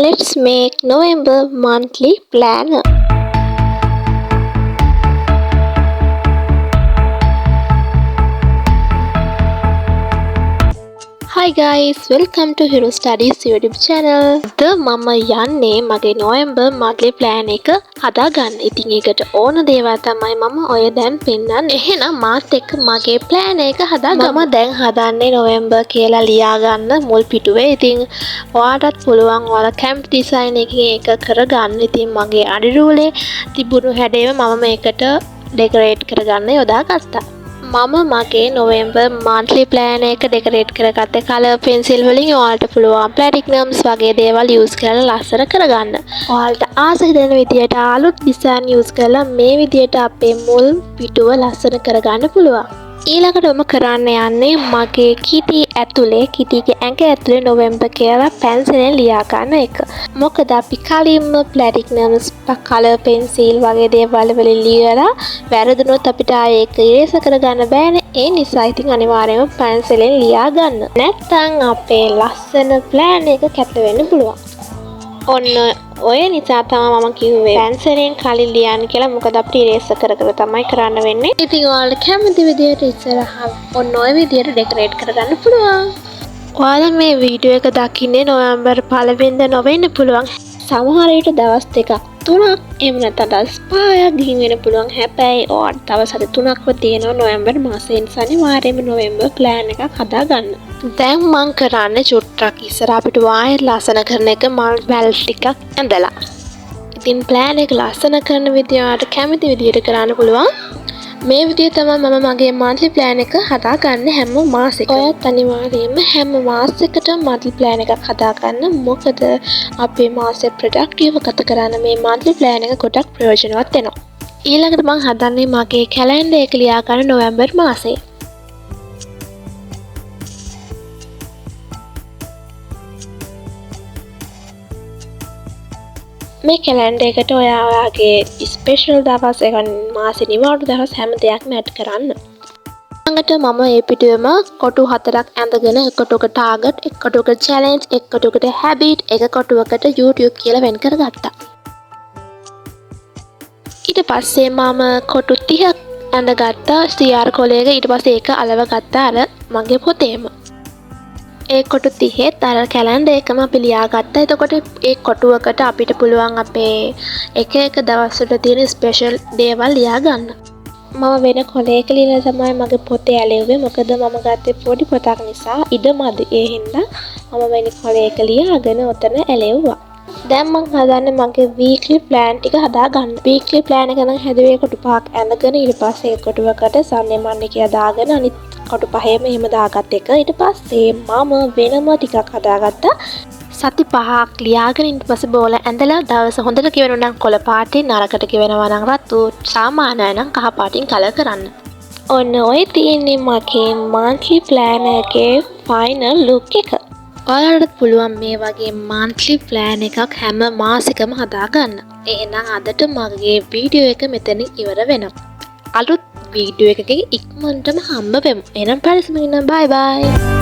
Let's make November monthly planner. Hi guys, welcome to Hero Studies YouTube channel. The mama යන්නේ මගේ November monthly plan එක හදාගන්න. ඉතින් ඒකට ඕන දේවල් තමයි මම ඔය දැන් පෙන්නන්නේ. එහෙනම් මාත් එක්ක මගේ plan එක හදාගමු. මම දැන් හදන්නේ November කියලා ලියා ගන්න මුල් පිටුවේ. ඉතින් ඔයාටත් පුළුවන් ඔයාලා camp design එකකින් ඒක කරගන්න. ඉතින් මගේ අඩිරූලේ තිබුණු හැඩයම මම මේකට decorate කරගන්න යොදාගත්තා. මම මගේ November monthly plan එක decorate කරගත්තේ color pencil වලින්. ඔයාලට පුළුවන් platinums වගේ දේවල් use කරලා ලස්සන කරගන්න. ඔයාලට ආස හිතෙන විදියට අලුත් design use කරලා මේ විදියට අපේ මුල් පිටුව ලස්සන කරගන්න පුළුවන්. ඊළඟට මම කරන්න යන්නේ මගේ කිටි ඇතුලේ කිටිගේ ඇඟ ඇතුලේ November කියලා පැන්සලෙන් ලියා ගන්න එක. මොකද අපි කලින්ම platinums color pencil වගේ දේවල් වලින් ලියලා වැරදුනොත් අපිට ආයේ ඒක erase කරගන්න බෑනේ. ඒ නිසා ඉතින් අනිවාර්යයෙන්ම පැන්සලෙන් ලියා ගන්න. නැත්නම් අපේ ලස්සන plan එක කැත වෙන්න පුළුවන්. ඔන්න ඔය නිසා තමයි මම කිව්වේ පැන්සලෙන් කලින් ලියන්න කියලා. මොකද අපිට ඉරේස් කර තමයි කරන්න වෙන්නේ. ඉතින් ඔයාලට කැමති විදියට ඉස්සරහා ඔන්න ඔය විදියට ඩෙකොරේට් කරගන්න පුළුවන්. ඔයාලා මේ වීඩියෝ එක දකින්නේ නොවැම්බර් 1 වෙනිදා නොවෙන්න පුළුවන්. සමහර විට දවස් 2ක් 3ක් එහෙම නැත්නම් දවස් 5ක් ගිහින් වෙන්න පුළුවන්. හැබැයි ඔයාලට දවස් 3ක්ව තියෙනවා නොවැම්බර් මාසයේ. නිසා අනිවාර්යයෙන්ම නොවැම්බර් plan එකක් හදාගන්න. දැන් මං කරන්නේ චුට්ටක් ඉස්සර අපිට වායර් ලස්සන කරන එක මල් වැල් ටිකක් ඇඳලා. ඉතින් plan එක ලස්සන කරන විදිය ඔයාලට කැමති විදියට කරන්න පුළුවන්. මේ විදිය තමයි මම මගේ monthly plan එක හදාගන්නේ හැම මාසෙකම. ඔයත් අනිවාර්යයෙන්ම හැම මාසයකටම monthly plan එකක් හදාගන්න. මොකද අපේ මාසෙ productive ගත කරන්න මේ monthly plan එක ගොඩක් ප්‍රයෝජනවත් වෙනවා. ඊළඟට මම හදන්නේ මගේ calendar එක ලියා ගන්න නොවැම්බර් මාසයේ. මේ කැලෙන්ඩර් එකට ඔයාගේ ස්පෙෂල් දවස් එක මාසෙ නිවාඩු දවස් හැම දෙයක්ම ඇඩ් කරන්න. ඊළඟට මම මේ පිටුවේම කොටු 4ක් ඇඳගෙන එක කොටුවකට ටාගට්, එක කොටුවකට චැලෙන්ජ්, එක කොටුවකට හැබිට්, එක කොටුවකට YouTube කියලා වෙන් කරගත්තා. ඊට පස්සේ මම කොටු 30ක් ඇඳගත්තා CR කොලයක. ඊට පස්සේ ඒක අලව ගත්තා අර මගේ පොතේම. ඒ කොටු 30ත් අර කැලෙන්ඩර් එකම අපි ලියාගත්තා. එතකොට ඒ කොටුවකට අපිට පුළුවන් අපේ එක එක දවස්වල තියෙන ස්පෙෂල් දේවල් ලියා ගන්න. මම වෙන කොලයක ලියලා තමයි මගේ පොතේ ඇලෙව්වේ. මොකද මම ගත්තේ පොඩි පොතක් නිසා ඉඩ මදි. ඒ හින්දා මම වෙන කොලයක ලියාගෙන ඔතන ඇලෙව්වා. දැන් මම හදන්නේ මගේ weekly plan ටික හදාගන්න. weekly plan එක නම් හැදුවේ කොටු 5ක් ඇඳගෙන ඊට පස්සේ ඒ කොටුවකට Sunday Monday කියලා දාගෙන අනිත් කොටු 5ෙම එහෙම දාගත්ත එක. ඊට පස්සේ මම වෙනම ටිකක් හදාගත්තා. සති 5ක් ලියාගෙන ඊට පස්සේ බෝල ඇඳලා දවස හොඳට කියවෙනවා නම් කොළ පාටින්, නරකට කියවෙනවා නම් රතු, සාමාන්‍යයි නම් කහ පාටින් කලර් කරන්න. ඔන්න ඔය තියෙන්නේ මගේ monthly plan එකේ final look එක. ඔයාලට පුළුවන් මේ වගේ monthly plan එකක් හැම මාසෙකම හදාගන්න. එහෙනම් අදට මගේ වීඩියෝ එක මෙතනින් ඉවර වෙනවා. අලුත් වීඩියෝ එකකින් ඉක්මනටම හම්බ වෙමු. එහෙනම් පරිස්සමින් ඉන්න. බයි බයි.